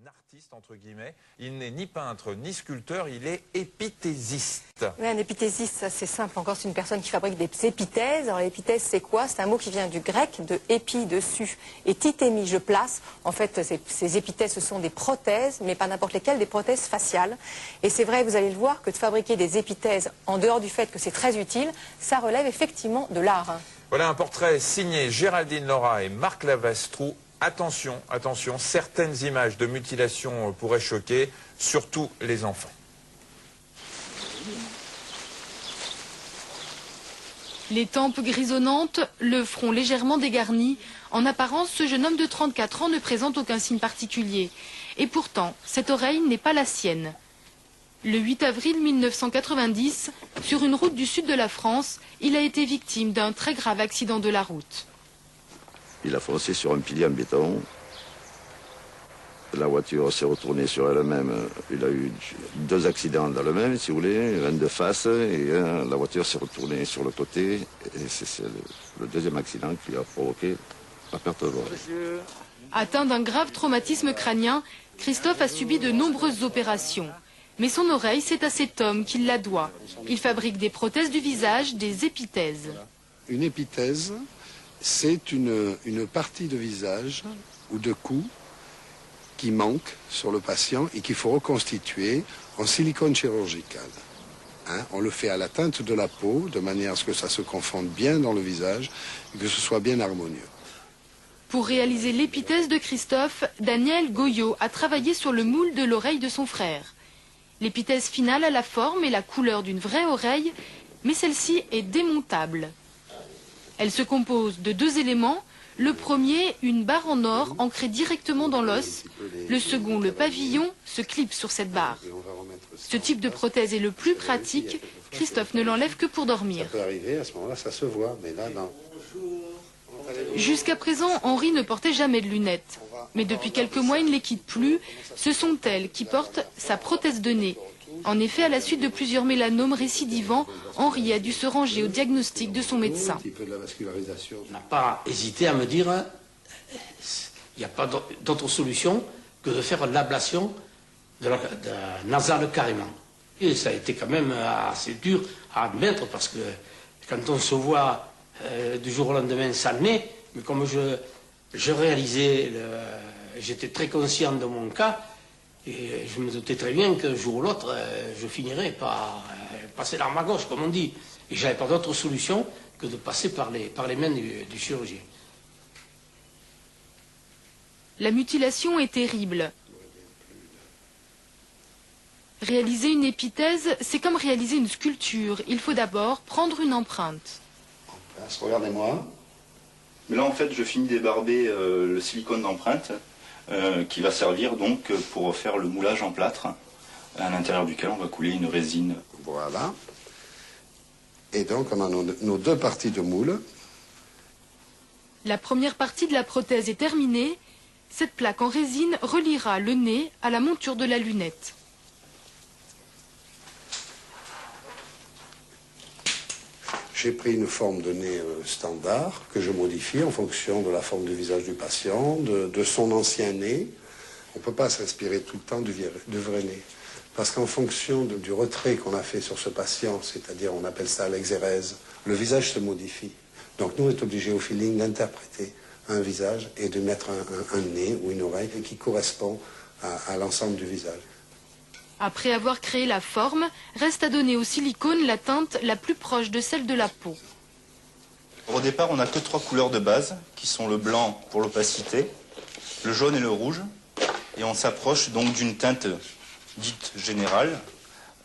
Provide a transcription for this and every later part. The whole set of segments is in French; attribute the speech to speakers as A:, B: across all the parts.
A: artiste, entre guillemets. Il n'est ni peintre ni sculpteur, il est épithésiste.
B: Oui, un épithésiste, ça c'est simple encore, c'est une personne qui fabrique des épithèses. Alors l'épithèse c'est quoi? C'est un mot qui vient du grec, de épi, dessus, et tithémi, je place. En fait, ces épithèses, ce sont des prothèses, mais pas n'importe lesquelles, des prothèses faciales. Et c'est vrai, vous allez le voir, que de fabriquer des épithèses, en dehors du fait que c'est très utile, ça relève effectivement de l'art.
A: Voilà un portrait signé Géraldine Laura et Marc Lavastroux. Attention, attention, certaines images de mutilation pourraient choquer, surtout les enfants.
C: Les tempes grisonnantes, le front légèrement dégarni. En apparence, ce jeune homme de 34 ans ne présente aucun signe particulier. Et pourtant, cette oreille n'est pas la sienne. Le 8 avril 1990, sur une route du sud de la France, il a été victime d'un très grave accident de la route.
D: Il a foncé sur un pilier en béton. La voiture s'est retournée sur elle-même. Il a eu 2 accidents dans le même, si vous voulez, un de face et la voiture s'est retournée sur le côté. Et c'est le deuxième accident qui a provoqué la perte de l'oreille.
C: Atteint d'un grave traumatisme crânien, Christophe a subi de nombreuses opérations. Mais son oreille, c'est à cet homme qu'il la doit. Il fabrique des prothèses du visage, des épithèses.
E: Une épithèse, c'est une partie de visage ou de cou qui manque sur le patient et qu'il faut reconstituer en silicone chirurgical. On le fait à la teinte de la peau, de manière à ce que ça se confonde bien dans le visage et que ce soit bien harmonieux.
C: Pour réaliser l'épithèse de Christophe, Daniel Goyot a travaillé sur le moule de l'oreille de son frère. L'épithèse finale a la forme et la couleur d'une vraie oreille, mais celle-ci est démontable. Elle se compose de 2 éléments. Le premier, une barre en or ancrée directement dans l'os. Le second, le pavillon, se clipse sur cette barre. Ce type de prothèse est le plus pratique. Christophe ne l'enlève que pour dormir.
E: Ça peut arriver, à ce moment-là, ça se voit, mais là, non.
C: Jusqu'à présent, Henri ne portait jamais de lunettes. Mais depuis quelques mois, il ne les quitte plus. Ce sont elles qui portent sa prothèse de nez. En effet, à la suite de plusieurs mélanomes récidivants, Henri a dû se ranger au diagnostic de son médecin.
F: On n'a pas hésité à me dire il n'y a pas d'autre solution que de faire l'ablation de la nasale carrément. Et ça a été quand même assez dur à admettre parce que quand on se voit du jour au lendemain sans nez, mais comme je réalisais, j'étais très conscient de mon cas, et je me doutais très bien qu'un jour ou l'autre, je finirais par passer l'arme à gauche, comme on dit. Et je n'avais pas d'autre solution que de passer par les mains du chirurgien.
C: La mutilation est terrible. Réaliser une épithèse, c'est comme réaliser une sculpture. Il faut d'abord prendre une empreinte.
E: Regardez-moi.
G: Mais là, en fait, je finis d'ébarber le silicone d'empreinte qui va servir donc pour faire le moulage en plâtre, à l'intérieur duquel on va couler une résine.
E: Voilà. Et donc, on a nos 2 parties de moule.
C: La première partie de la prothèse est terminée. Cette plaque en résine reliera le nez à la monture de la lunette.
E: J'ai pris une forme de nez standard que je modifie en fonction de la forme du visage du patient, de son ancien nez. On ne peut pas se respirer tout le temps du vrai nez. Parce qu'en fonction du retrait qu'on a fait sur ce patient, c'est-à-dire on appelle ça l'exérèse, le visage se modifie. Donc nous, on est obligé au feeling d'interpréter un visage et de mettre un nez ou une oreille qui correspond à l'ensemble du visage.
C: Après avoir créé la forme, reste à donner au silicone la teinte la plus proche de celle de la peau.
G: Au départ, on n'a que 3 couleurs de base, qui sont le blanc pour l'opacité, le jaune et le rouge. Et on s'approche donc d'une teinte dite générale,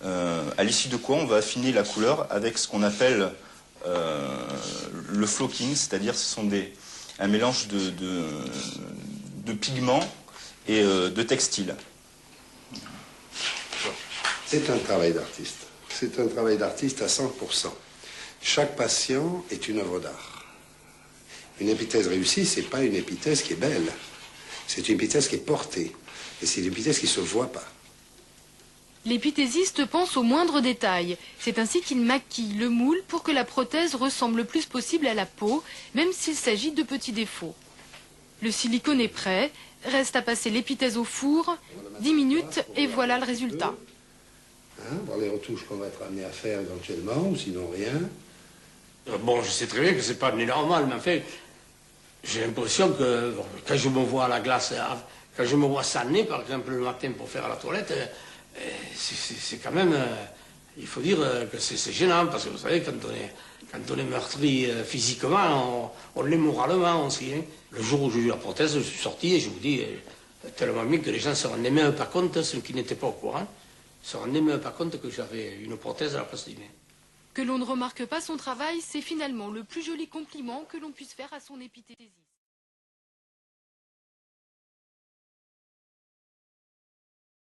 G: à l'issue de quoi on va affiner la couleur avec ce qu'on appelle le flocking, c'est-à-dire ce sont un mélange de pigments et de textiles.
E: C'est un travail d'artiste. C'est un travail d'artiste à 100%. Chaque patient est une œuvre d'art. Une épithèse réussie, ce n'est pas une épithèse qui est belle. C'est une épithèse qui est portée. Et c'est une épithèse qui ne se voit pas.
C: L'épithésiste pense aux moindres détails. C'est ainsi qu'il maquille le moule pour que la prothèse ressemble le plus possible à la peau, même s'il s'agit de petits défauts. Le silicone est prêt, Reste à passer l'épithèse au four, 10 minutes et voilà le résultat.
E: Voir les retouches qu'on va être amené à faire éventuellement, ou sinon rien.
F: Bon, je sais très bien que c'est pas normal, mais en fait, j'ai l'impression que quand je me vois à la glace, quand je me vois saner, par exemple, le matin pour faire la toilette, c'est quand même, il faut dire que c'est gênant, parce que vous savez, quand on est meurtri physiquement, on l'est moralement aussi. Hein. Le jour où j'ai eu la prothèse, je suis sorti et je vous dis, tellement bien que les gens ne se rendaient même pas compte, ceux qui n'étaient pas au courant, ne se rendaient même pas compte que j'avais une prothèse à la place du nez.
C: Que l'on ne remarque pas son travail, c'est finalement le plus joli compliment que l'on puisse faire à son épithésiste.